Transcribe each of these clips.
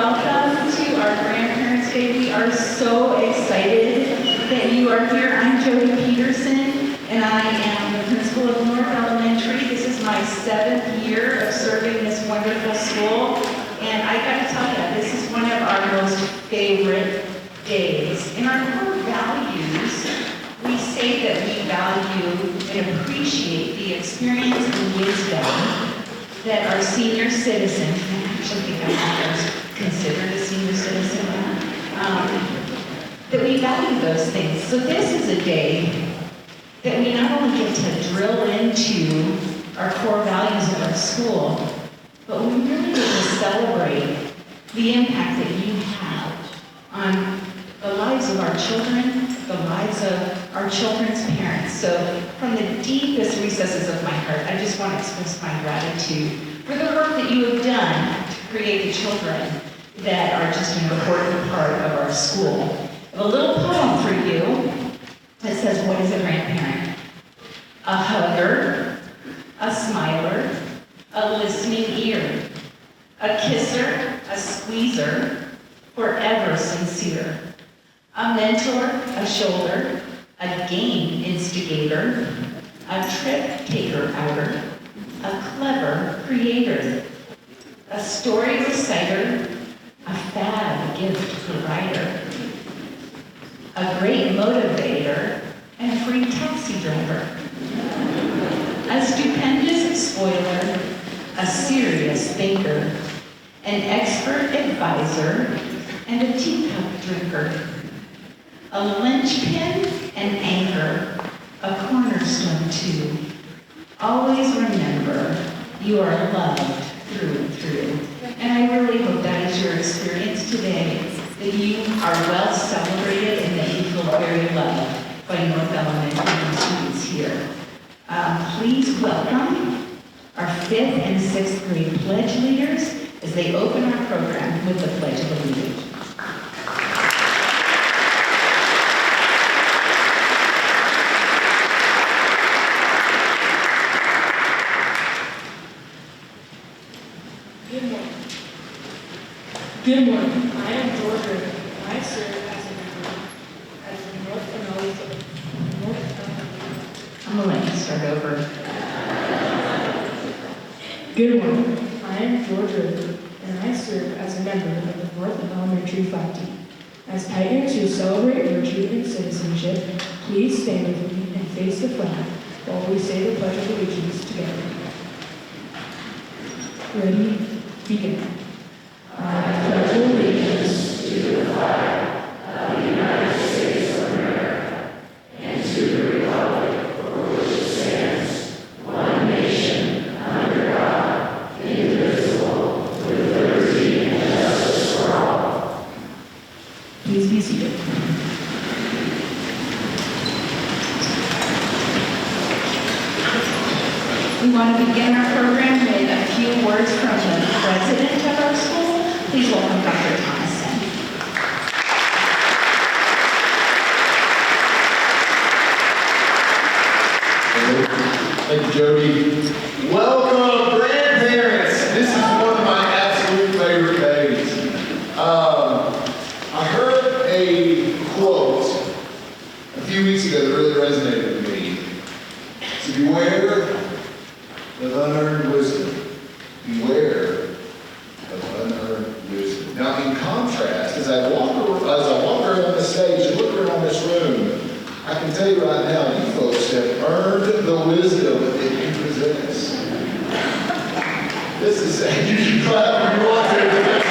welcome to our Grandparents' Day. We are so excited that you are here. I'm Jody Peterson, and I am the principal of North Elementary. This is my 7th year of serving this wonderful school, and I got to tell you, this is one of our most favorite days. In our core values, we say that we value and appreciate the experience and wisdom that our senior citizens, I actually think I'm considered a senior citizen now, that we value those things. So this is a day that we not only get to drill into our core values of our school, but we really get to celebrate the impact that you have on the lives of our children, the lives of our children's parents. So from the deepest recesses of my heart, I just want to express my gratitude for the work that you have done to create the children that are just an important part of our school. I have a little poem for you that says, what is a grandparent? A hugger, a smiler, a listening ear, a kisser, a squeezer, forever sincere. A mentor, a shoulder, a game instigator, a trip taker outer, a clever creator, a story reciter, a fab gift provider, a great motivator, and a free taxi driver, a stupendous spoiler, a serious thinker, an expert advisor, and a teacup drinker. A linchpin and anchor, a cornerstone too. Always remember, you are loved through and through. And I really hope that is your experience today, that you are well celebrated and that you feel very loved by North Elementary students here. Please welcome our 5th and 6th grade pledge leaders as they open our program with the Pledge of Allegiance. Good morning. I am George Ritter, and I serve as a member at the North Elementary. I'm going to let you start over. Good morning. I am George Ritter, and I serve as a member of the North Elementary flag team. As pioneers who celebrate virtue and citizenship, please stand with me and face the flag while we say the Pledge of Allegiance together. Ready? Begin. I pledge allegiance to the flag of the United States of America and to the republic for which it stands, one nation, under God, indivisible, with liberty and justice for all. Please be seated. We want to begin our program with a few words from the president of our school. Please welcome Dr. Thomason. Thank you, Jody. Welcome, grandparents. This is one of my absolute favorite days. I heard a quote a few weeks ago that really resonated with me. So beware of unearned wisdom. Beware of unearned wisdom. Now, in contrast, as I walk around the stage and look around this room, I can tell you right now, you folks have earned the wisdom that you possess. This is, you can clap if you want to, but that's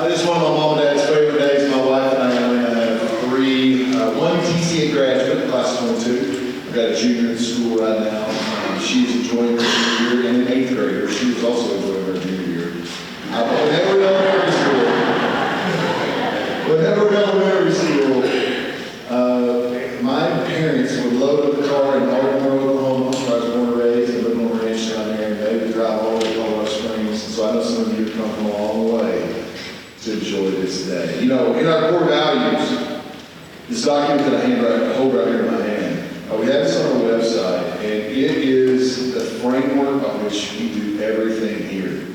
this is one of my mom and dad's favorite days. My wife and I have 3, one TCA graduate, class of 22. I've got a junior in school right now. She's enjoying her junior year, and an 8th grader. She was also enjoying her junior year. Whenever elementary school, my parents would load up the car in Baltimore, Oklahoma, where I was born and raised, and lived on a ranch down there, and they would drive all the way to Colorado Springs. And so I know some of you have come from a long way to enjoy this day. You know, in our core values, this document that I hold right here in my hand, we have this on our website, and it is the framework of which we do everything here.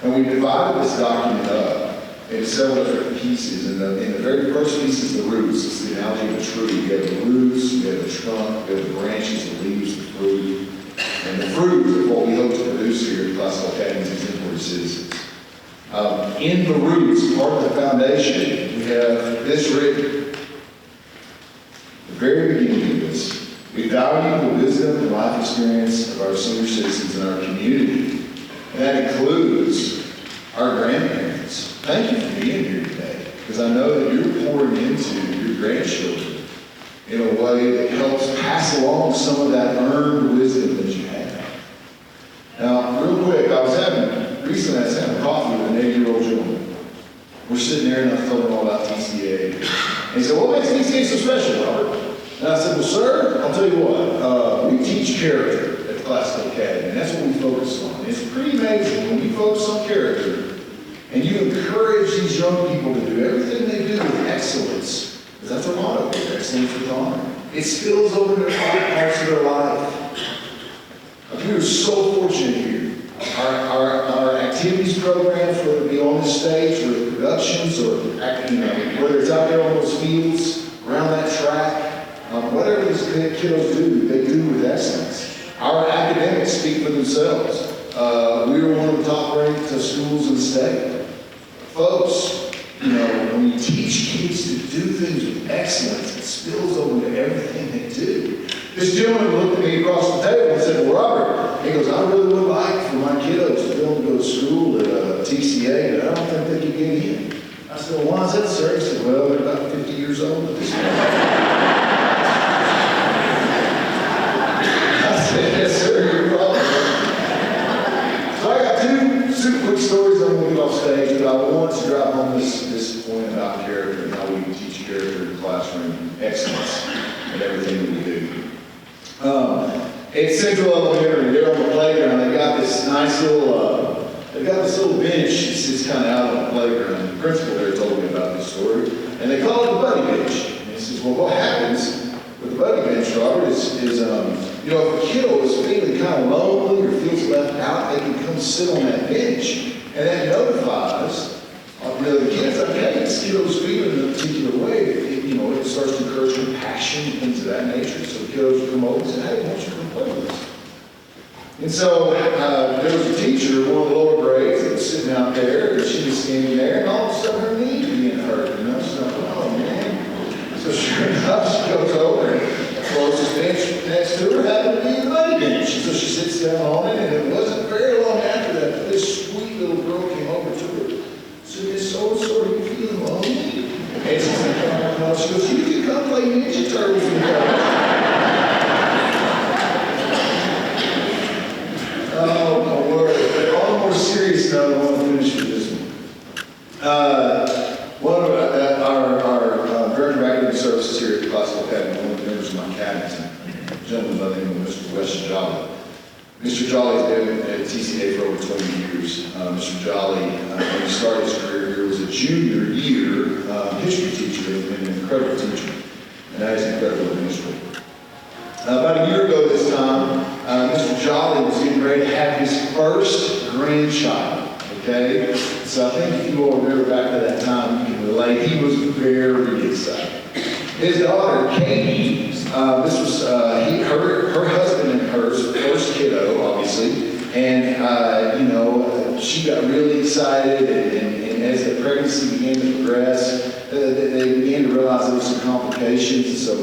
And we divided this document up into several different pieces. And in the very first piece is the roots. It's the analogy of a tree. You have the roots, you have the trunk, you have the branches, the leaves, the fruit. And the fruit is what we hope to produce here at Classical Academy as exemplary citizens. In the roots, part of the foundation, we have this written. The very beginning of this. We value the wisdom and life experience of our senior citizens in our community. And that includes our grandparents. Thank you for being here today, because I know that you're pouring into your grandchildren in a way that helps pass along some of that earned wisdom that you have. Now, real quick, recently I was having coffee with an 80-year-old gentleman. We're sitting there and I told him all about TCA. And he said, what makes TCA so special, Robert? And I said, well, sir, I'll tell you what, we teach character at the Classical Academy, and that's what we focus on. It's pretty amazing when you focus on character and you encourage these young people to do everything they do with excellence, because that's our motto here, excellence with honor. It spills over into other parts of their life. We are so fortunate here. Our activities programs, whether it be on the stage or productions or whether it's out there on those fields, around that track, whatever these kiddos do, they do with excellence. Our academics speak for themselves. We were one of the top-ranked schools in the state. Folks, when you teach kids to do things with excellence, it spills over to everything they do. This gentleman looked at me across the table and said, well, Robert, he goes, I really would like for my kiddos to go to school at TCA, but I don't think they can get in. I said, well, why is that, sir? He said, well, they're about 50 years old at this point. I said, yes, sir, you're probably right. So I got two super quick stories I'm going to get off stage, but I want to drive home this point about character and how we teach character in the classroom, excellence in everything that we do. At Central Elementary, they're on the playground. They've got this nice little, bench that sits kind of out on the playground. The principal there told me about this story, and they call it the buddy bench. And he says, well, what happens with the buddy bench, Robert, is if a kiddo is feeling kind of lonely or feels left out, they can come sit on that bench, and that notifies the kids, okay, this kiddo's feeling in a particular way. It starts to encourage compassion and things of that nature. So the kiddos will come over and say, hey, why don't you come play with us? And so there was a teacher, one of the lower grades, that was sitting out there, and she was standing there, and all of a sudden her knee began to hurt. She's like, oh man. So sure enough, she goes over and the closest bench next to her happened to be the buddy bench. So she sits down on it, and it wasn't very long after that this sweet little girl came over to her. So Miss So-and-so, are you feeling lonely? And she said, no. She goes, you can come play Ninja Turtles with me. Oh, my word. But on a more serious note, I want to finish with this one. One of our Director of Academic Services here at the Classical Academy, one of the members of my cabinet, a gentleman by the name of Mr. Wes Jolly. Mr. Jolly has been at TCA for over 20 years. Mr. Jolly, when he started his career here, was a junior year history teacher and an incredible teacher. And that is incredible administrator. About a year ago this time, Mr. Jolly was getting ready to have his first grandchild. Okay? So I think if you all remember back to that time, you can relate. He was very excited. His daughter, Katie, this was her husband and hers first kiddo, obviously, and she got really excited, and as the pregnancy began to progress, they began to realize there were some complications, so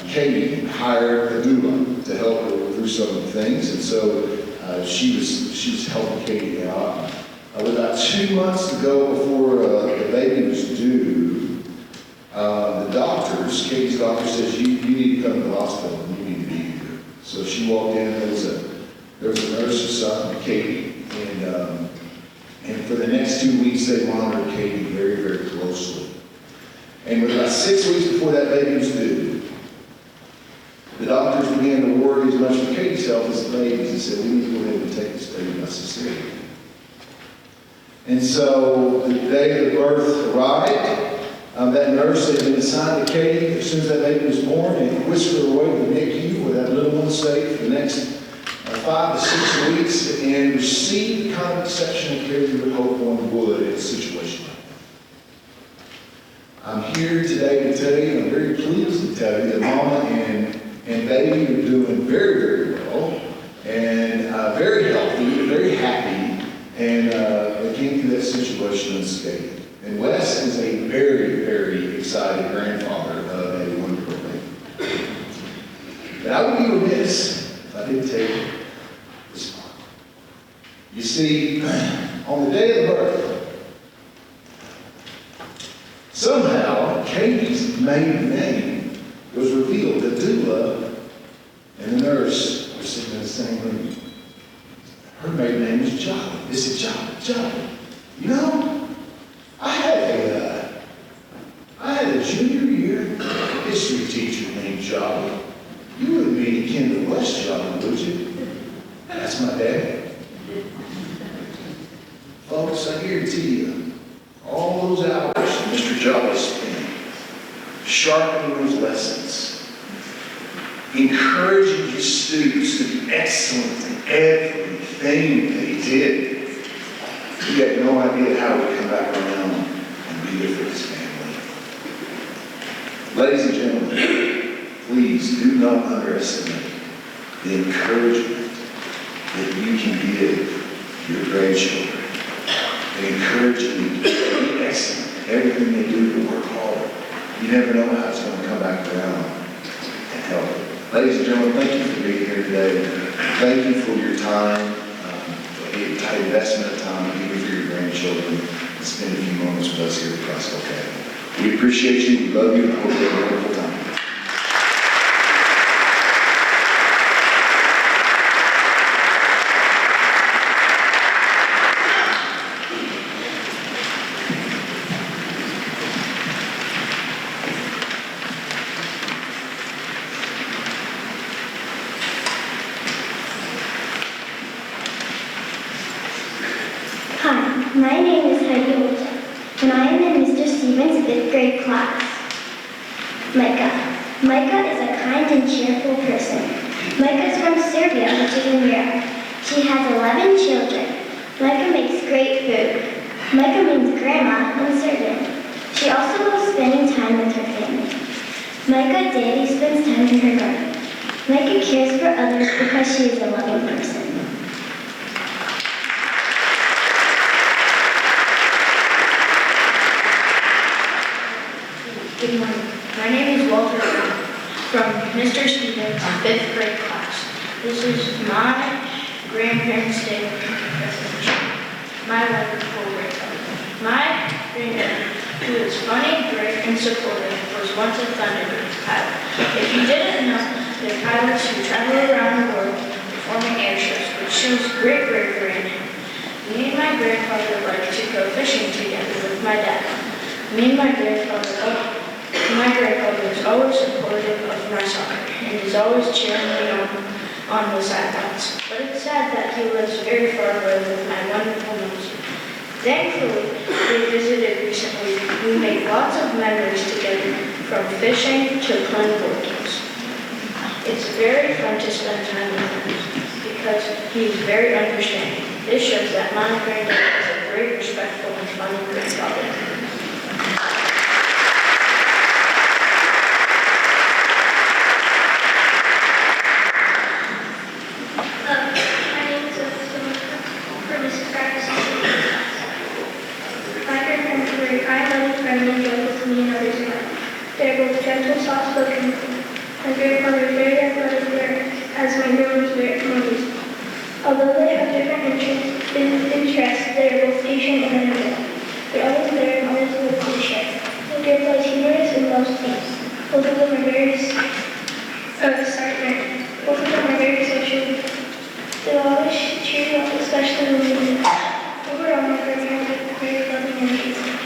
Katie hired a doula to help her through some of the things, and so she was helping Katie out. With about 2 months to go before the baby was due, the doctors, Katie's doctor says, you need to come to the hospital and you need to be here. So she walked in, there was a nurse assigned to Katie, and for the next 2 weeks they monitored Katie very, very closely. And with about 6 weeks before that baby was due, the doctors began to worry as much for Katie's health as the baby's and said, we need to go ahead and take this baby by cesarean. And so the day the birth arrived, that nurse had been assigned to Katie as soon as that baby was born and whisked her away to the NICU where that little one stayed for the next 5 to 6 weeks and received the kind of exceptional care you would hope one would in a situation like that. I'm here today to tell you, I'm very pleased to tell you that Mama and baby are doing very, very well and very healthy, very happy, and they came through that situation unscathed. And Wes is a very, very excited grandfather of a wonderful baby. But I would be remiss if I didn't take this part. You see, on the day of birth, somehow Katie's maiden name was revealed. The doula and the nurse were sitting in the same room. Her maiden name was Jolly. They said, Jolly. You know, I had a junior year history teacher named Jolly. You wouldn't be kin to West Jolly, would you? That's my dad. Folks, I guarantee you, all those hours Mr. Jolly spent sharpening those lessons, encouraging his students to be excellent in everything that he did. He had no idea how he would come back around and be there for his family. Ladies and gentlemen, please do not underestimate the encouragement that you can give your grandchildren. And encourage them to be excellent in everything they do, to work hard. You never know how it's going to come back around and help. Ladies and gentlemen, thank you for being here today. Thank you for your time, the investment of time you give for your grandchildren, and spend a few moments with us here at Crossville Academy. We appreciate you, we love you, and I hope you have a wonderful time. Hi, my name is Heidi Olsen, and I am in Mr. Stevens' 5th grade class. Micah is a kind and cheerful person. Micah is from Serbia, which is in Europe. She has 11 children. Micah makes great food. Micah means grandma in Serbian. She also loves spending time with her family. Micah daily spends time in her garden. Micah cares for others because she is a loving person. Good morning. My name is Walter from Mr. Stevens' 5th grade class. This is my grandparents' day of presentation. My wonderful grandfather. My granddad, who is funny, great, and supportive, was once a Thunderbird pilot. If you didn't know, they're pilots who travel around the world performing air shows, which shows great bravery. Me and my grandfather like to go fishing together with my dad. Me and my grandfather is always supportive of my soccer and is always cheering me on the sidelines. But it's sad that he lives very far away with my wonderful nosy. Thankfully, we visited recently. We made lots of memories together, from fishing to playing board games. It's very fun to spend time with him because he's very understanding. This shows that my granddad is a very respectful and funny grandfather. They're both gentle, soft-spoken. My grandfather is very athletic, as my grandma is very modest. Although they have different interests, they are both patient and energetic. They're always there and always willing to share. My grandpa is humorous and loves things. Both of them are very social. They'll always cheer you up, especially when you need it. Overall, my grandparents are very loving and amazing.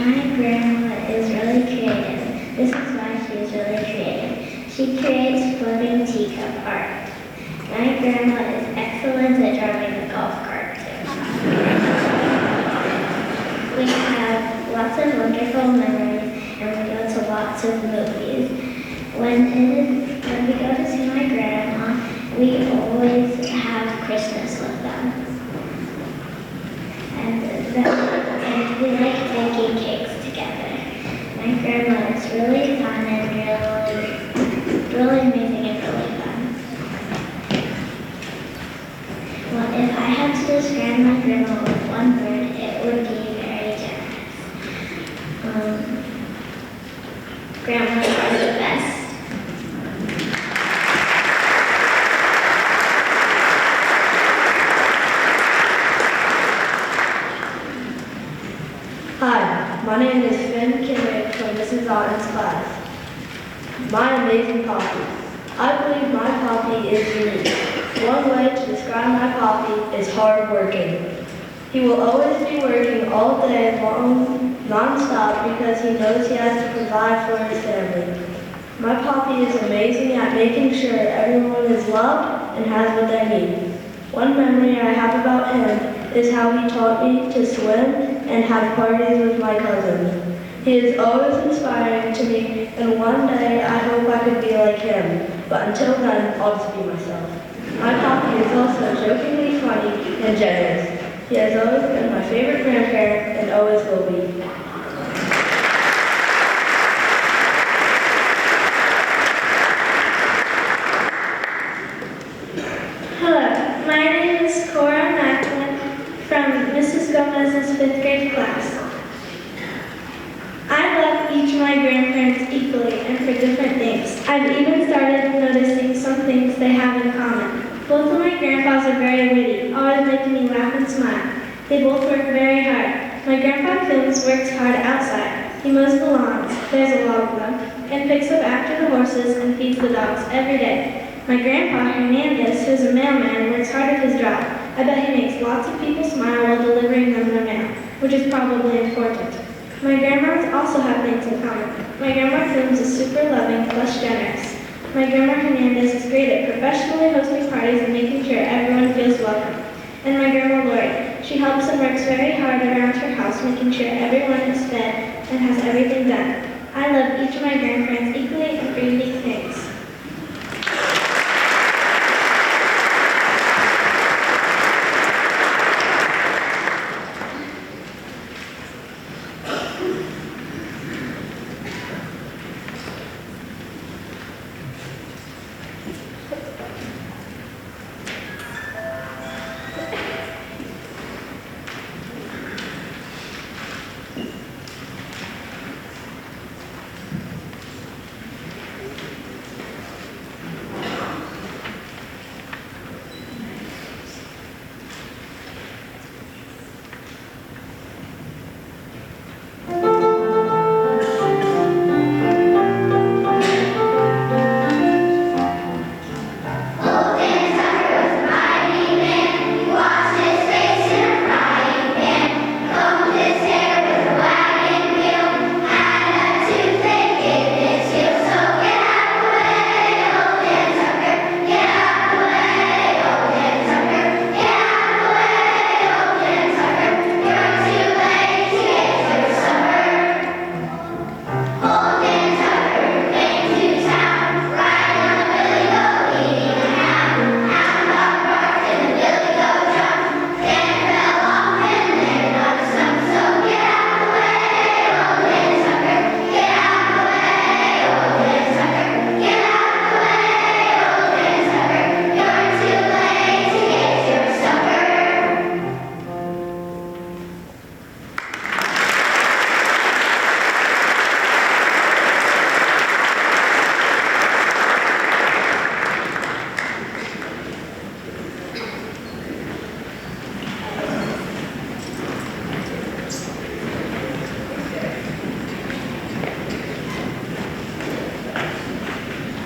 My grandma is really creative. This is why she is really creative. She creates floating teacup art. My grandma is excellent at driving a golf cart too. We have lots of wonderful memories and we go to lots of movies. When we go to see my grandma, we always have Christmas with them. And we like baking cakes together. My grandma is really fun and really amazing and really fun. Well, if I had to describe my grandma with one word, it would be very generous. Grandmas are the best. Hi, my name is Finn Kinnick from Mrs. Otten's class. My amazing poppy. I believe my poppy is unique. One way to describe my poppy is hardworking. He will always be working all day long, non-stop, because he knows he has to provide for his family. My poppy is amazing at making sure everyone is loved and has what they need. One memory I have about him is how he taught me to swim and have parties with my cousins. He is always inspiring to me, and one day I hope I could be like him. But until then, I'll just be myself. My poppy is also jokingly funny and generous. He has always been my favorite grandparent and always will be. Hello, my name is Cora Macklin from Mrs. Gomez's 5th grade class. I love each of my grandparents equally and for different things. I've even started noticing some things they have in common. Both of my grandpas are very witty, always making me laugh and smile. They both work very hard. My grandpa Coombs works hard outside. He mows the lawns, there's a lot of them, and picks up after the horses and feeds the dogs every day. My grandpa Hernandez, who's a mailman, works hard at his job. I bet he makes lots of people smile while delivering them their mail, which is probably important. My grandmas also have things in common. My grandma Coombs is super loving plus generous. My grandma Hernandez is great at professionally hosting parties and making sure everyone feels welcome. And my grandma Lori, she helps and works very hard around her house, making sure everyone is fed and has everything done. I love each of my grandparents equally and for unique things.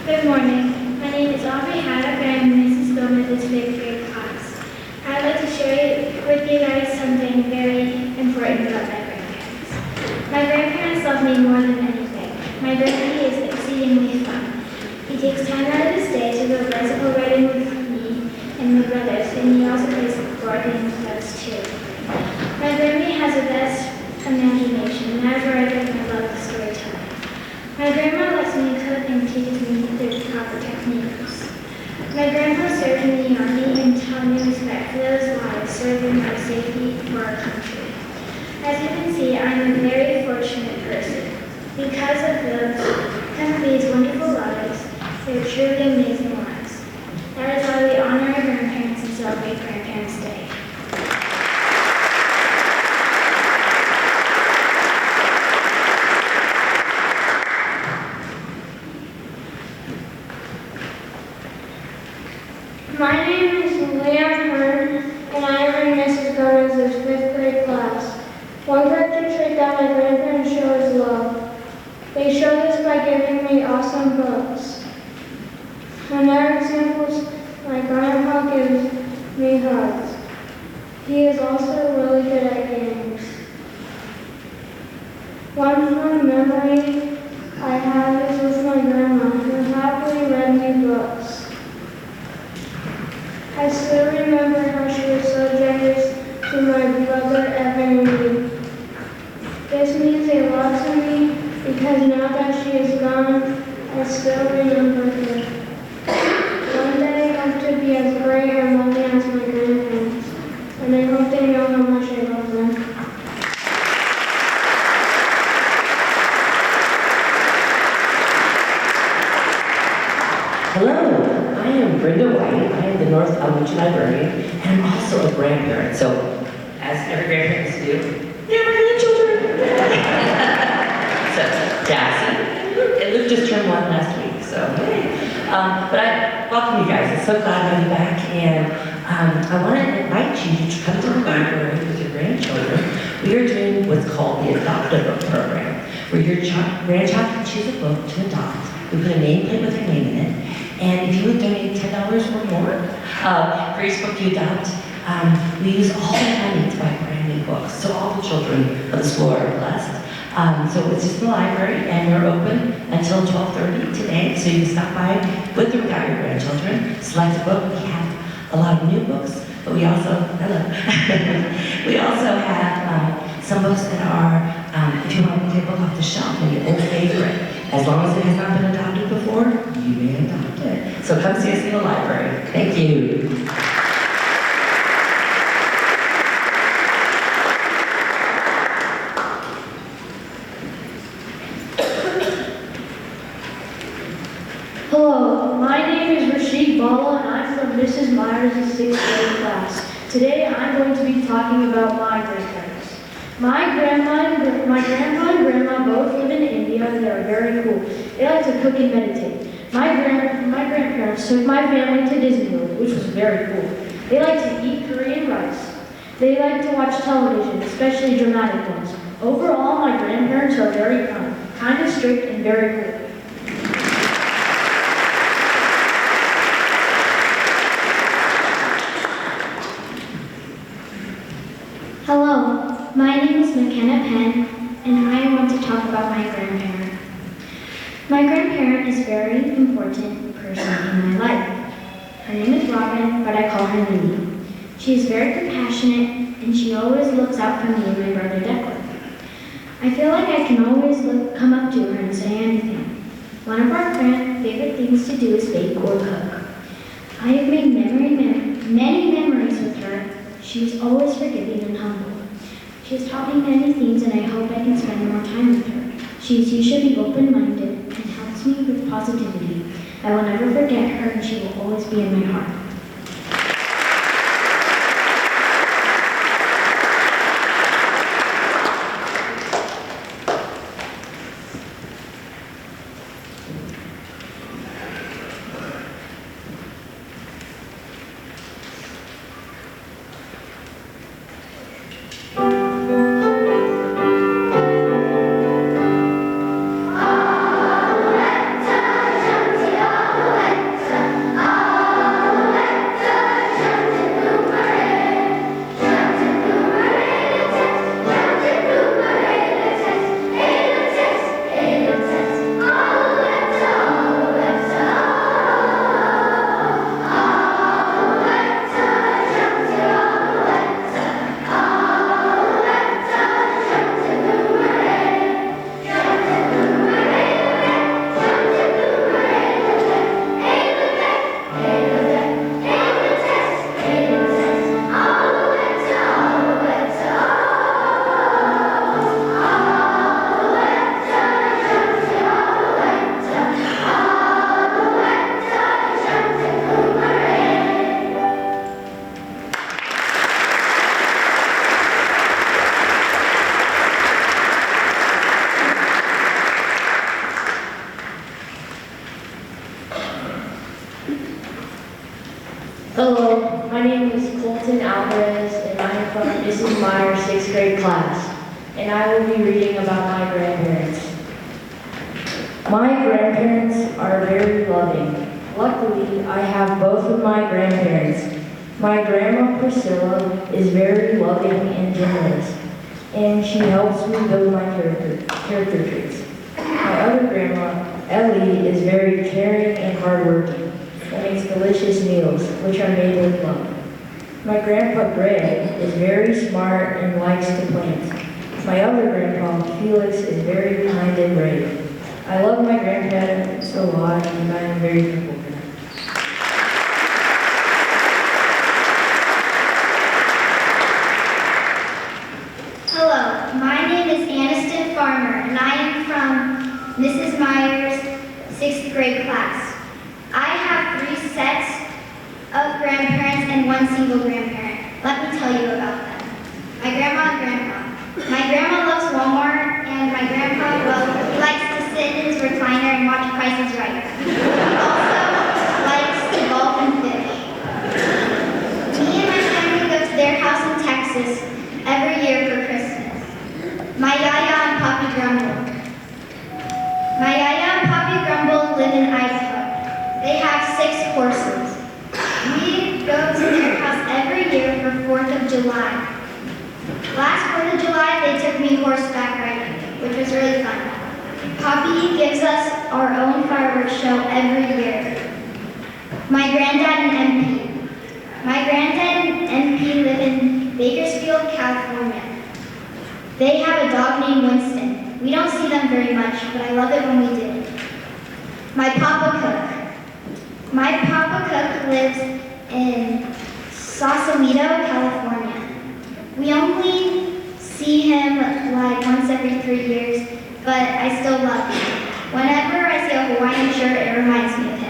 Good morning. My name is Aubrey Haddock and I'm in Mrs. Gomez's 5th grade class. I'd like to share with you guys something very important about my grandparents. My me more than anything. My grandpa is exceedingly fun. He takes time out of his day to go bicycle riding with me and my brothers, and he also plays board games with us too. My grandma has the best imagination, and that's where I get my love of storytelling. My grandma lets me cook and teaches me the proper techniques. My grandpa served in the army and taught me respect for those lives serving our safety for our country. As you can see, I'm a very fortunate person. Because of these wonderful lives, they're truly amazing lives. That is why we honor our grandparents and celebrate Grandparents' Day. My name is Leon Hearn, and I am in Mrs. Gomez's 5th grade class. One character trait that my grandparents show is love. They show this by giving me awesome books. Another example is my grandpa gives me hugs. He is also really good at games. One fun memory I have is with my grandma, who happily read me books. I still remember how she was so generous to my brother Evan and me. This means a lot to me because now that she is gone, I still remember her. One day I hope to be as great and loving as my grandparents, and I hope they know how much I love them. Hello, I am Brenda White. I am the North Elementary Librarian, and I'm also a grandparent. So, as every grandparents do, they're my grandchildren. So, Dassy. And Luke just turned 1 last week, so hey. But I welcome you guys. I'm so glad to have you back, and I want to invite you to come to the library with your grandchildren. We are doing what's called the Adopt a Book program, where your grandchild can choose a book to adopt. We put a nameplate with their name in it, and if you would donate $10 or more for each book you adopt, we use all that money to buy brand new books. So all the children of the school are blessed. So it's just the library, and we're open until 12:30 today, so you can stop by with or without your grandchildren, select a book. We have a lot of new books, but we also, we also have some books that are, if you want to take a book off the shelf and your old favorite, as long as it has not been adopted before, you may adopt it. So come see us in the library. Thank you. Hello, my name is Rashid Bala, and I'm from Mrs. Myers' 6th grade class. Today I'm going to be talking about my grandparents. My grandpa and grandma both live in India, and they're very cool. They like to cook and meditate. My grandparents took my family to Disney World, which was very cool. They like to eat Korean rice. They like to watch television, especially dramatic ones. Overall, my grandparents are very kind of strict, and very cool. Hello, my name is McKenna Penn, and I want to talk about my grandparent. My grandparent is a very important person in my life. Her name is Robin, but I call her Minnie. She is very compassionate, and she always looks out for me and my brother Declan. I feel like I can always come up to her and say anything. One of our favorite things to do is bake or cook. I have made many memories with her. She is always forgiving and humble. She has taught me many things, and I hope I can spend more time with her. She is usually open-minded and helps me with positivity. I will never forget her, and she will always be in my heart. Mrs. Meyer's 6th grade class, and I will be reading about my grandparents. My grandparents are very loving. Luckily, I have both of my grandparents. My grandma Priscilla is very loving and generous, and she helps me build my character traits. My other grandma, Ellie, is very caring and hardworking and makes delicious meals, which are made with love. My grandpa Greg is very smart and likes to plant. My other grandpa, Felix, is very kind and brave. I love my grandparents a lot, and I am very thankful for them. Hello, my name is Aniston Farmer, and I am from Mrs. Meyer's 6th grade class. I have 3 sets of grandparents and 1 single grandparent. Let me tell you about them. My grandma and grandpa. My grandma loves Walmart, and my grandpa, well, he likes to sit in his recliner and watch Price is Right. He also likes to golf and fish. Me and my family go to their house in Texas every year for Christmas. My Yaya and Papi Grumble. My Yaya and Papi Grumble live in Idaho. They have 6 horses. We go to their house every year for 4th of July. Last 4th of July, they took me horseback riding, which was really fun. Papi gives us our own fireworks show every year. My granddad and MP. My granddad and MP live in Bakersfield, California. They have a dog named Winston. We don't see them very much, but I love it when we do. My Papa Cook. My Papa Cook lives in Sausalito, California. We only see him like once every 3 years, but I still love him. Whenever I see a Hawaiian shirt, it reminds me of him.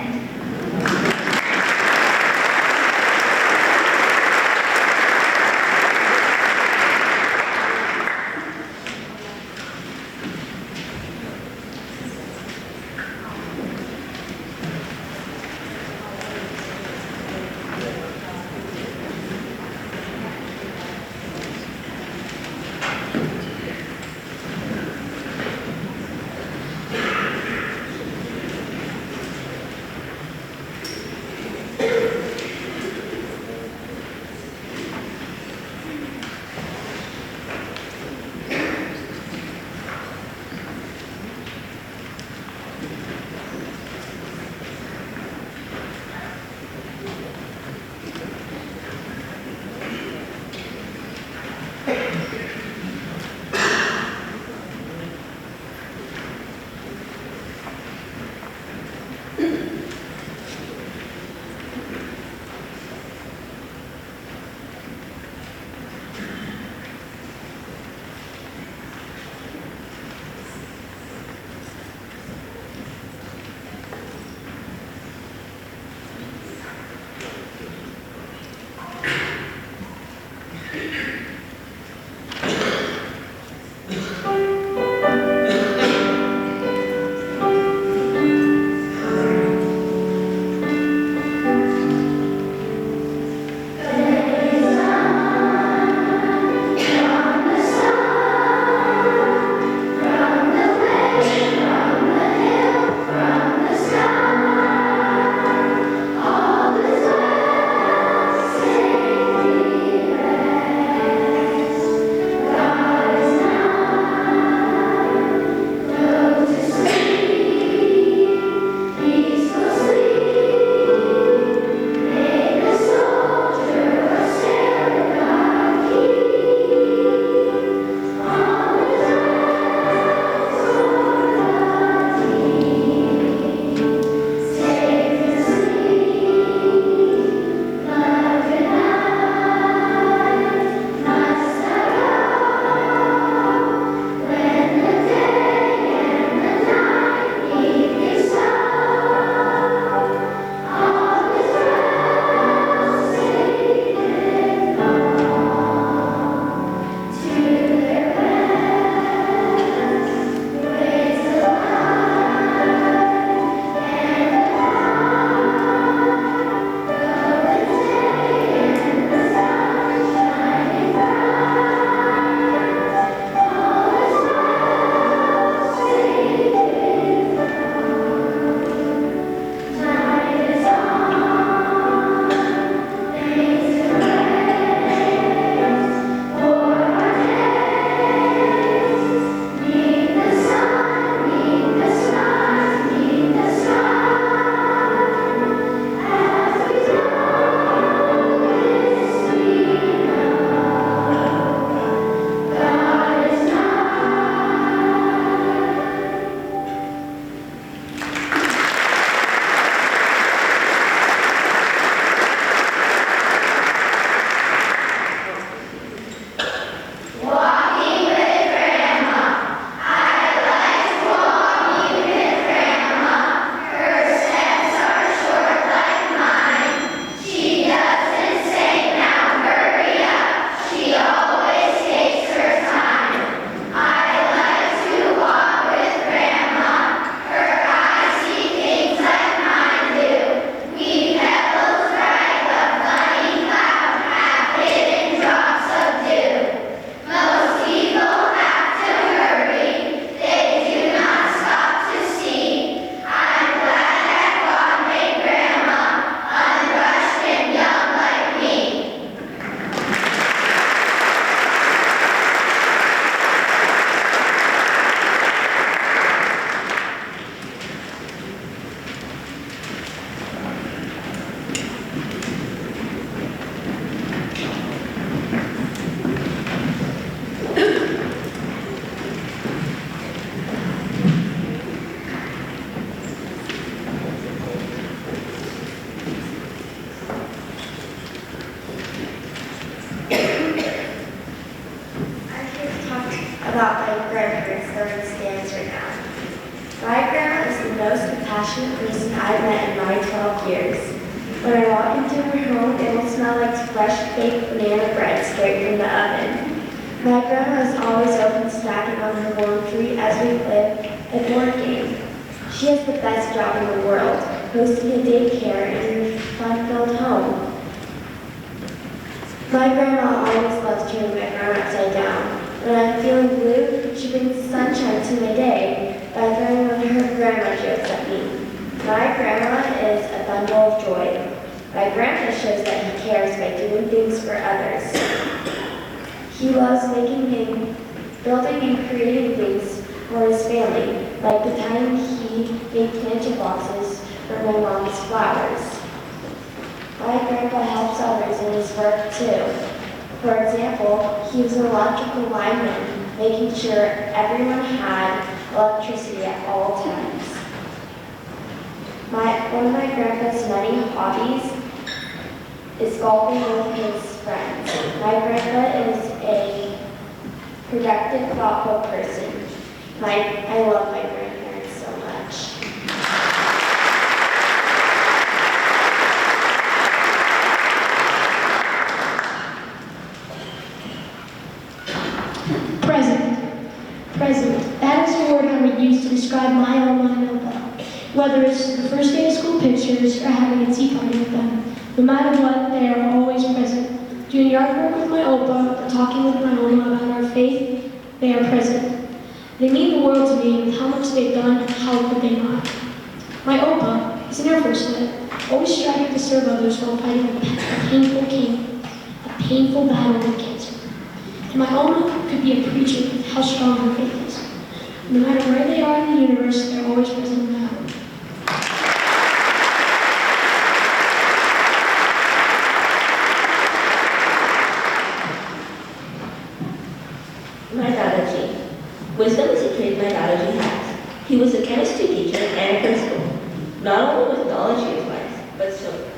about my grandparents that are in stands right now. My grandma is the most compassionate person I've met in my 12 years. When I walk into her home, it will smell like fresh baked banana bread straight from the oven. My grandma is always open snacking on her laundry as we play a board game. She has the best job in the world, hosting a daycare in a fun-filled home. My grandma always loves turning my crown upside down. When I'm feeling blue, she brings sunshine to my day by throwing one of her grandma jokes at me. My grandma is a bundle of joy. My grandpa shows that he cares by doing things for others. He loves building and creating things for his family, like the time he made planter boxes for my mom's flowers. My grandpa helps others in his work too. For example, he was an electrical lineman, making sure everyone had electricity at all times. One of my grandpa's many hobbies is golfing with his friends. My grandpa is a productive, thoughtful person. I love my grandparents so much. Present. That is a word I would use to describe my Oma and Opa. Whether it's the first day of school pictures or having a tea party with them, no matter what, they are always present. Doing yard work with my Opa or talking with my Oma about our faith, they are present. They mean the world to me with how much they've done, how could they not. My Opa is an Air Force vet, always striving to serve others while fighting a painful battle with cancer. And my Oma could be a preacher with how strong her faith is. No matter where they are in the universe, they're always present in my home. My Dadaji. Wisdom is a trait my Dadaji has. He was a chemistry teacher and a principal. Not only with knowledge he was wise, but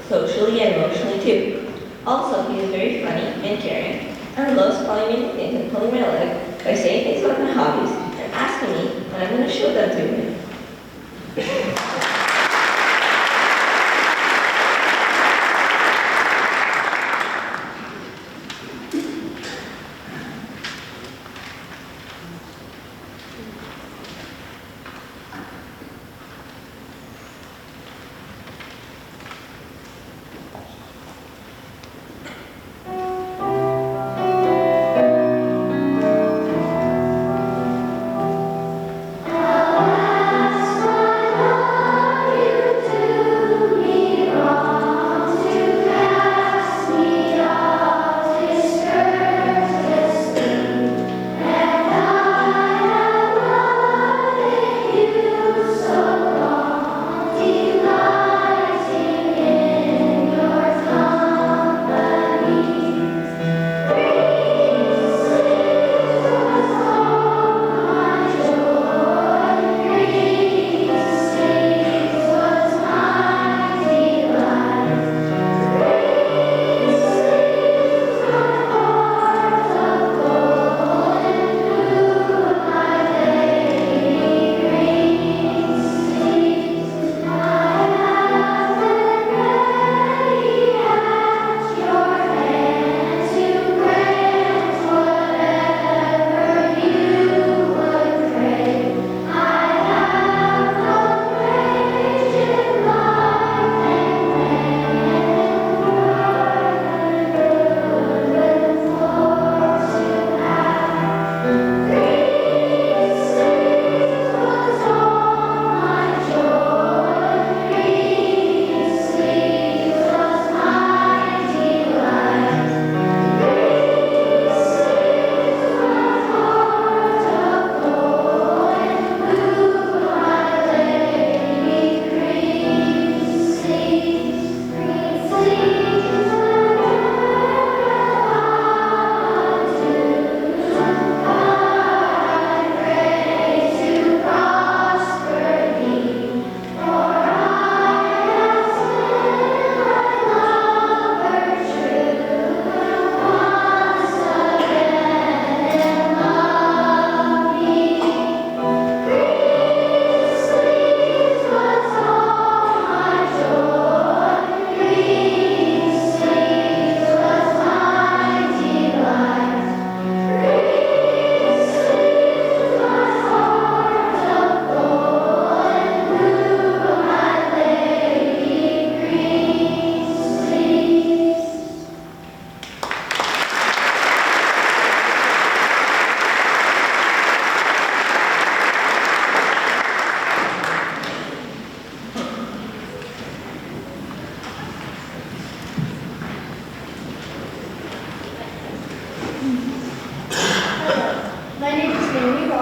socially and emotionally too. Also, he is very funny and caring, and loves calling me nicknames and pulling my leg by saying things about my hobbies and asking me when I'm going to show them to him.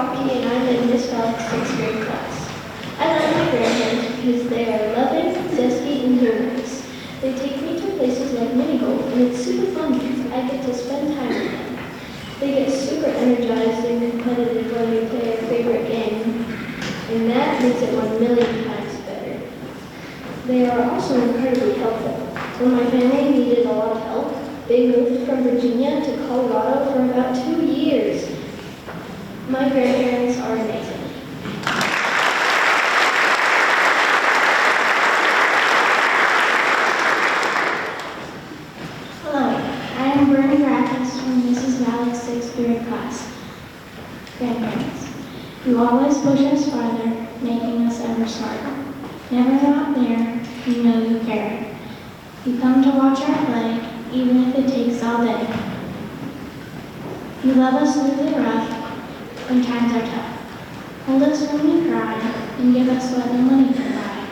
Rocky and I'm in Miss Falk's 6th grade class. I love my grandparents because they are loving, zesty, and humorous. They take me to places like mini golf, and it's super fun because I get to spend time with them. They get super energized and competitive when we play our favorite game, and that makes it 1,000,000 times better. They are also incredibly helpful. When my family needed a lot of help, they moved from Virginia to Colorado for about 2 years. My grandparents are amazing. Hello, I am Bernie Rackes from Mrs. Malik's 6th grade class. Grandparents, you always push us farther, making us ever smarter. Never not there, you know you care. You come to watch our play, even if it takes all day. You love us through the rough when times are tough. Hold us when we cry and give us what no money can buy.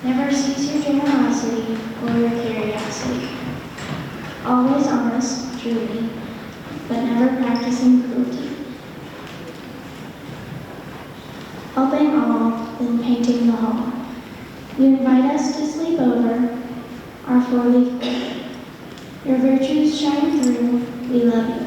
Never cease your generosity or your curiosity. Always honest, truly, but never practicing cruelty. Helping all, then painting the hall. You invite us to sleep over our 4-leaf clover. Your virtues shine through, we love you.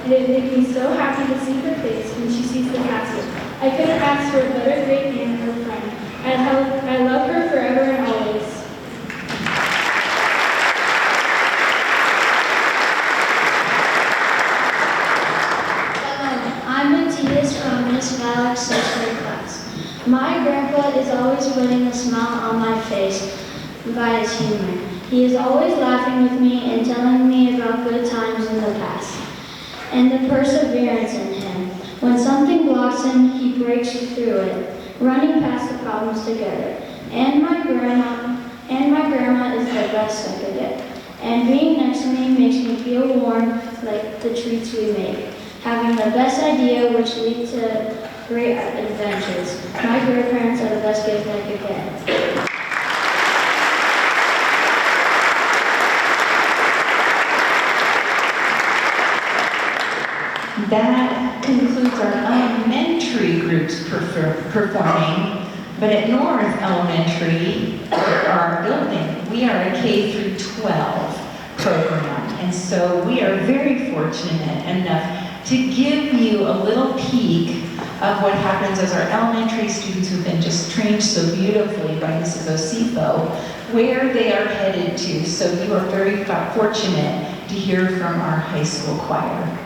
and it made me so happy to see her face when she sees the castle. I couldn't ask for a better great aunt or friend. I love her forever and always. I'm Matthias from Miss Valak's 6th grade class. My grandpa is always putting a smile on my face by his humor. He is always laughing with me and telling me about good times in the past and the perseverance in him. When something blocks him, he breaks through it, running past the problems together. And my grandma is the best I could get. And being next to me makes me feel warm like the treats we make. Having the best idea which leads to great adventures. My grandparents are the best gift I could get. That concludes our elementary groups performing. But at North Elementary, our building, we are a K through 12 program. And so we are very fortunate enough to give you a little peek of what happens as our elementary students who've been just trained so beautifully by Mrs. Osifo, where they are headed to. So you are very fortunate to hear from our high school choir.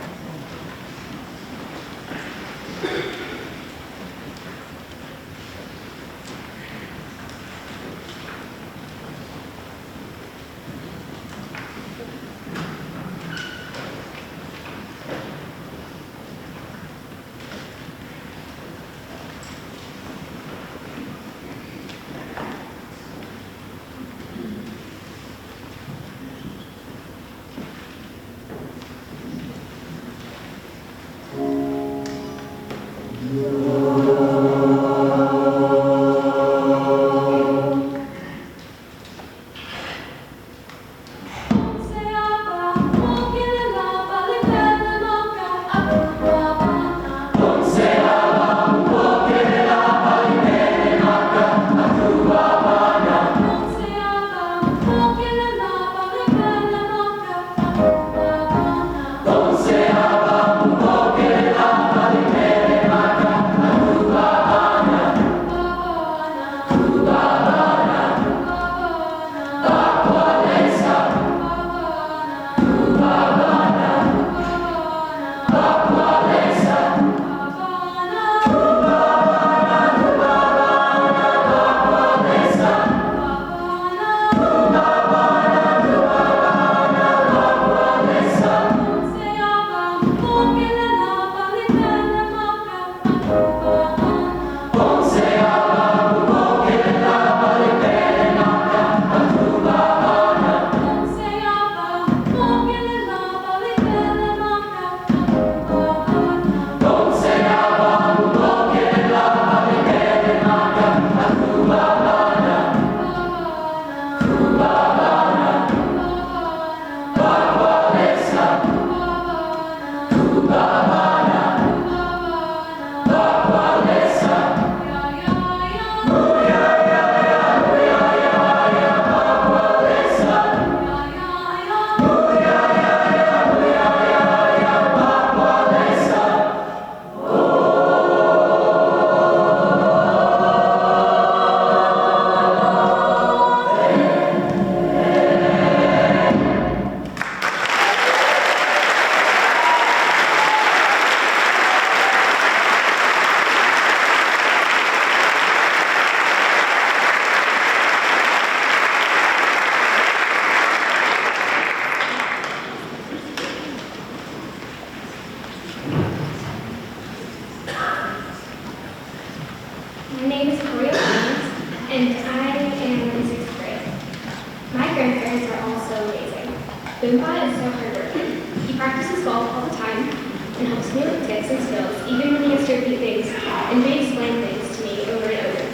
Grandpa is so hardworking. He practices golf all the time and helps me with tips and skills, even when he has to repeat things and re-explain things to me over and over.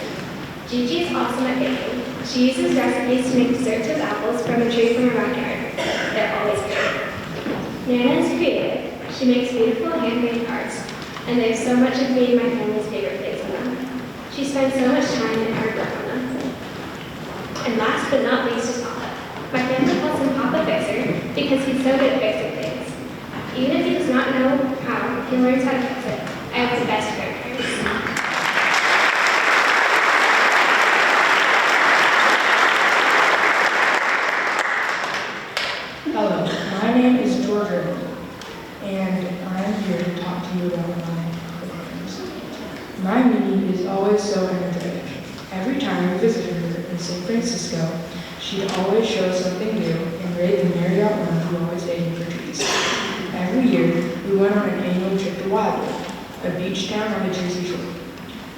Gigi is awesome at baking. She uses recipes to make desserts with apples from a tree from her backyard. They're always good. Nana is creative. She makes beautiful handmade cards, and they have so much of me and my family's favorite things in them. She spends so much time and hard work on them. And last but not least is Papa. My family calls him Papa Fixer because he's so good at fixing things. Even if he does not know how, he learns how to fix it. I have the best grandparents. Hello, my name is Georgia, and I'm here to talk to you about my grandparents. My Mimi is always so energetic. Every time we visited her in San Francisco, she'd always show something new and raid the Marriott room we always ate for treats. Every year, we went on an annual trip to Wildwood, a beach town on the Jersey Shore.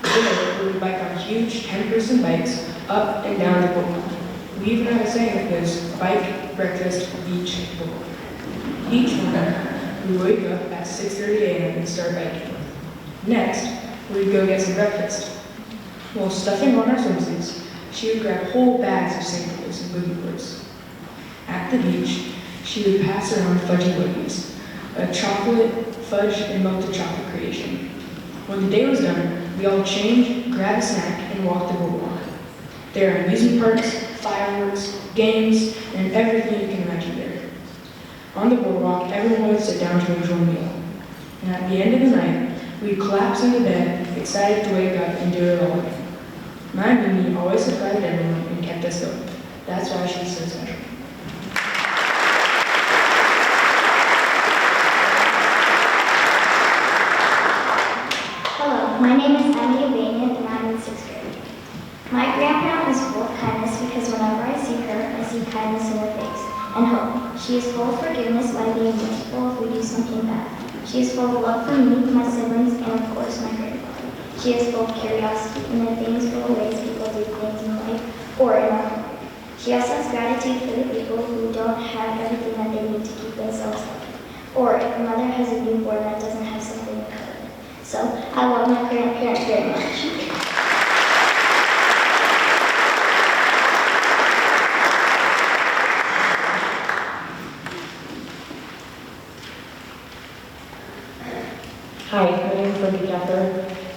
There, we would bike on huge 10-person bikes up and down the boardwalk. We even had a saying that goes, bike, breakfast, beach, boardwalk. Each morning, we would wake up at 6:30 a.m. and start biking. Next, we'd go get some breakfast. While stuffing on our swimsuits, she would grab whole bags of samples and boogie boards. At the beach, she would pass around fudgy woodies, a chocolate, fudge, and melted chocolate creation. When the day was done, we all changed, grabbed a snack, and walked the boardwalk. There are amusement parks, fireworks, games, and everything you can imagine there. On the boardwalk, everyone would sit down to enjoy a meal. And at the end of the night, we'd collapse into bed, excited to wake up and do it all again. My Mimi always surprised everyone and kept us going. That's why she's so special. Hello, my name is Emily Banian and I'm in 6th grade. My grandparent is full of kindness because whenever I see her, I see kindness in her face and hope. She is full of forgiveness by being merciful if we do something bad. She is full of love for me, my siblings, and of course my grandfather. She is full of curiosity in the things for ways people do things in life or in our home. She also has gratitude for the people who don't have everything that they need to keep themselves healthy. Or if a mother has a newborn that doesn't have something to cover. So I love my grandparents very much. Hi, my name is Linda Gepper,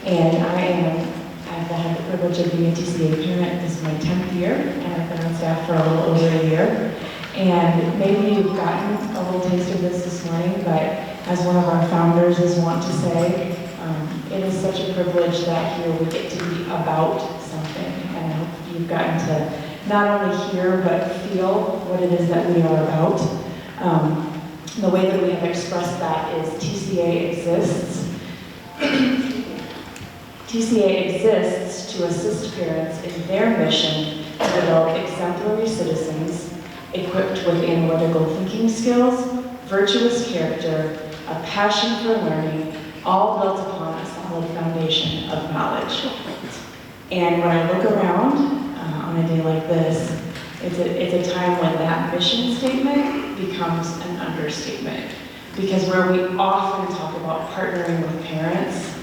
and I've had the privilege of being a TCA parent. This is my 10th year, and I've been on staff for a little over a year. And maybe you've gotten a little taste of this morning, but as one of our founders is wont to say, it is such a privilege that here we get to be about something. And I hope you've gotten to not only hear, but feel what it is that we are about. The way that we have expressed that is TCA exists. TCA exists to assist parents in their mission to develop exemplary citizens equipped with analytical thinking skills, virtuous character, a passion for learning, all built upon a solid foundation of knowledge. And when I look around on a day like this, it's a time when that mission statement becomes an understatement. Because where we often talk about partnering with parents,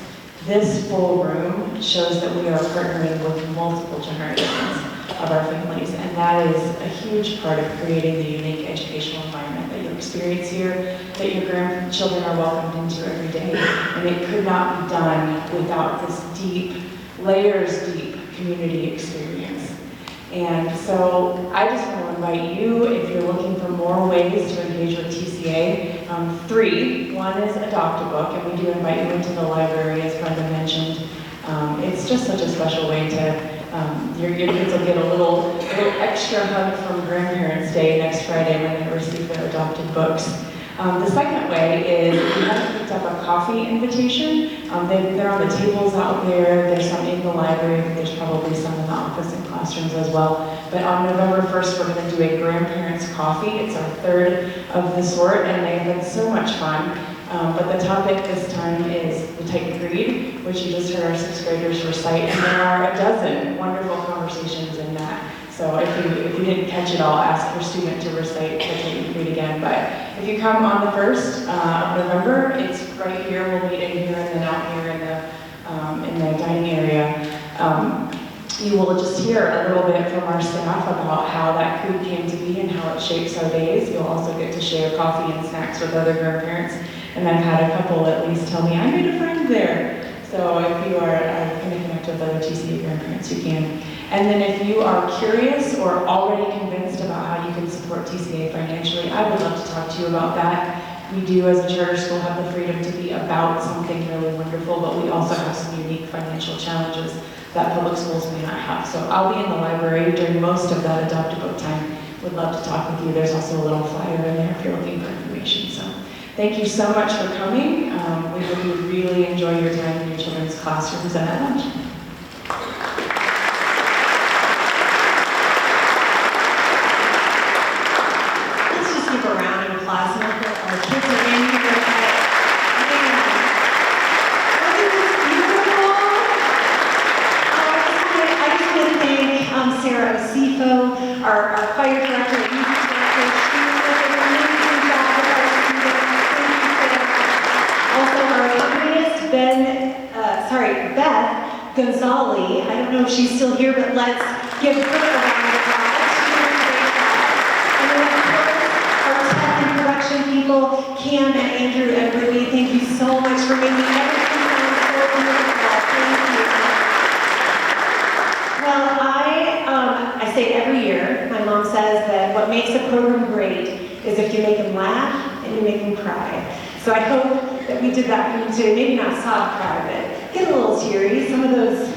this full room shows that we are partnering with multiple generations of our families. And that is a huge part of creating the unique educational environment that you experience here, that your grandchildren are welcomed into every day. And it could not be done without this deep, layers deep community experience. And so I just want to invite you, if you're looking for more ways to engage with TCA, 3. One is adopt a book, and we do invite you into the library, as Brenda mentioned. It's just such a special way to, your kids will get a little extra hug from Grandparents' Day next Friday when they receive their adopted books. The second way is we have picked up a coffee invitation. They're on the tables out there. There's some in the library. There's probably some in the office and classrooms as well. But on November 1st, we're going to do a grandparents' coffee. It's our 3rd of the sort, and they've been so much fun. But the topic this time is the Titan Creed, which you just heard our 6th graders recite, and there are a dozen wonderful conversations in that. So if you didn't catch it all, ask your student to recite the Titan Creed again. But if you come on the 1st of November, it's right here. We'll meet in here and then out here in the dining area. You will just hear a little bit from our staff about how that creed came to be and how it shapes our days. You'll also get to share coffee and snacks with other grandparents. And I've had a couple at least tell me, I made a friend there. So if you are going to connect with other TCA grandparents, you can. And then if you are curious or already convinced about how you can support TCA financially, I would love to talk to you about that. We do, as a charter school, have the freedom to be about something really wonderful, but we also have some unique financial challenges that public schools may not have. So I'll be in the library during most of that Adopt a Book time. Would love to talk with you. There's also a little flyer in there if you're looking for information. So thank you so much for coming. We hope you really enjoy your time in your children's classrooms and at lunch. Let's just give a round of applause for our kids are in here. Wasn't this beautiful? I just want to thank Sarah Osifo, our fire director, music director. She did an amazing job with our students. Thank you, Sarah. Also, our accompanist, Beth Gonzalez. I don't know if she's still here, but let's give her a round of applause. She did a great job. And then, of course, our tech and production people, Cam and Andrew and Ruby, thank you so much for making everything sound so beautiful. Thank you. Well, I say it every year. My mom says that what makes a program great is if you make them laugh and you make them cry. So I hope that we did that for you today. Maybe not soft cry, but get a little teary. Some of those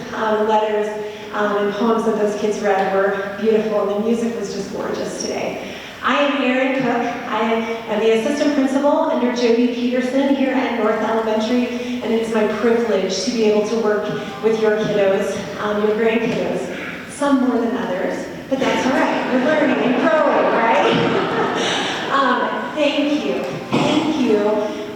letters and poems that those kids read were beautiful, and the music was just gorgeous today. I am Erin Cook. I am the assistant principal under Jody Peterson here at North Elementary, and it is my privilege to be able to work with your kiddos, your grandkiddos, some more than others, but that's all right. We're learning and growing, right? Thank you. Thank you.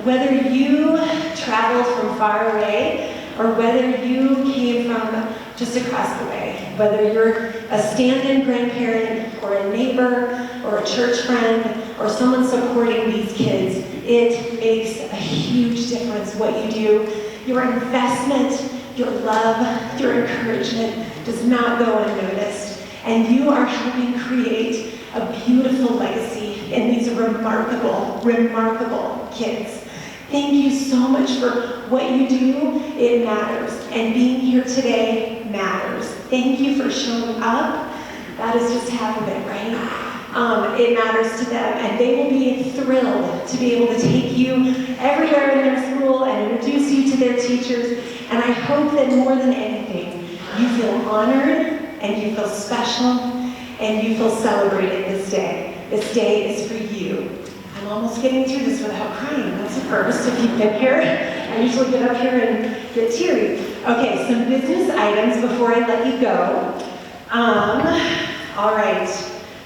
Whether you traveled from far away or whether you came from just across the way, whether you're a stand-in grandparent or a neighbor or a church friend or someone supporting these kids, it makes a huge difference what you do. Your investment, your love, your encouragement does not go unnoticed. And you are helping create a beautiful legacy in these remarkable, remarkable kids. Thank you so much for what you do. It matters. And being here today matters. Thank you for showing up. That is just half of it, right? It matters to them. And they will be thrilled to be able to take you everywhere in their school and introduce you to their teachers. And I hope that more than anything, you feel honored and you feel special and you feel celebrated this day. This day is for you. I'm almost getting through this without crying. That's a first if you've been here. I usually get up here and get teary. Okay, some business items before I let you go. All right,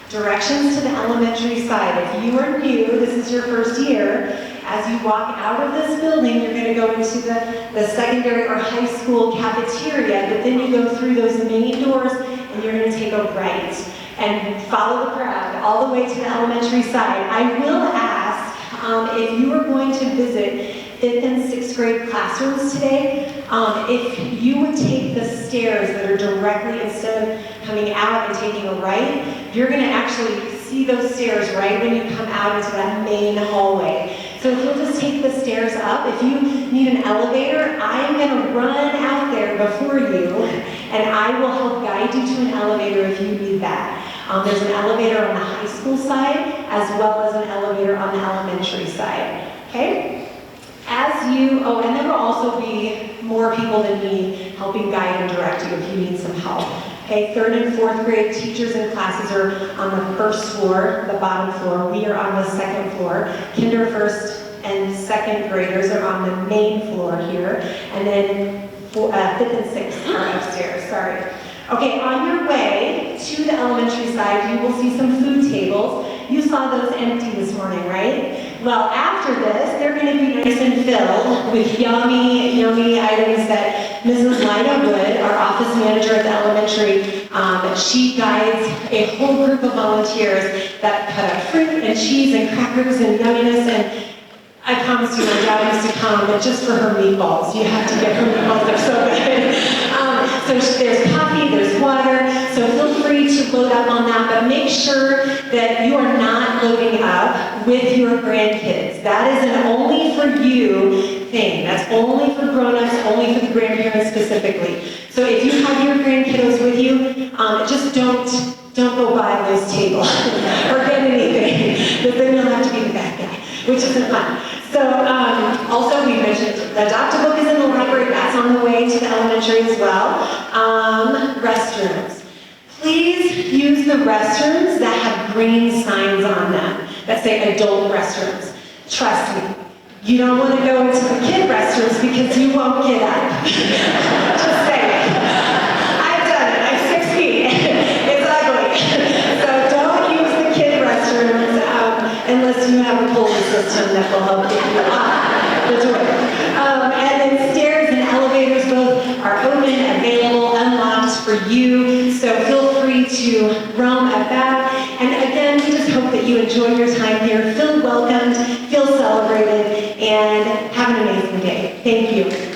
directions to the elementary side. If you are new, this is your first year, as you walk out of this building, you're going to go into the secondary or high school cafeteria, but then you go through those main doors and you're going to take a right and follow the crowd all the way to the elementary side. I will ask if you are going to visit 5th and 6th grade classrooms today, if you would take the stairs that are directly, instead of coming out and taking a right, you're going to actually see those stairs right when you come out into that main hallway. So if you'll just take the stairs up, if you need an elevator, I am going to run out there before you, and I will help guide you to an elevator if you need that. There's an elevator on the high school side, as well as an elevator on the elementary side. Okay? And there will also be more people than me helping guide and direct you if you need some help. Okay, 3rd and 4th grade teachers and classes are on the first floor, the bottom floor. We are on the second floor. Kinder, 1st, and 2nd graders are on the main floor here. And then 5th and 6th are upstairs, sorry. Okay, on your way to the elementary side, you will see some food tables. You saw those empty this morning, right? Well, after this, they're going to be nice and filled with yummy, yummy items that Mrs. Lina Wood, our office manager at the elementary, she guides a whole group of volunteers that cut up fruit and cheese and crackers and yumminess, and I promised you my dad used to come, but just for her meatballs. You have to get her meatballs, they're so good. So there's coffee, there's water, so feel free to load up on that, but make sure that you are not loading up with your grandkids. That is an only for you thing. That's only for grown-ups, only for the grandparents specifically. So if you have your grandkiddos with you, just don't go by those tables or get anything, because then you'll have to be the bad guy, which isn't fun. going to the elementary as well. Restrooms. Please use the restrooms that have green signs on them that say adult restrooms. Trust me, you don't want to go into the kid restrooms because you won't get up. Just saying. I've done it. I'm 6 feet. It's ugly. So don't use the kid restrooms unless you have a pulley system that will help get you out the door. And then stairs and elevators both are open, available, unlocked for you. So feel free to roam about. And again, we just hope that you enjoy your time here, feel welcomed, feel celebrated, and have an amazing day. Thank you.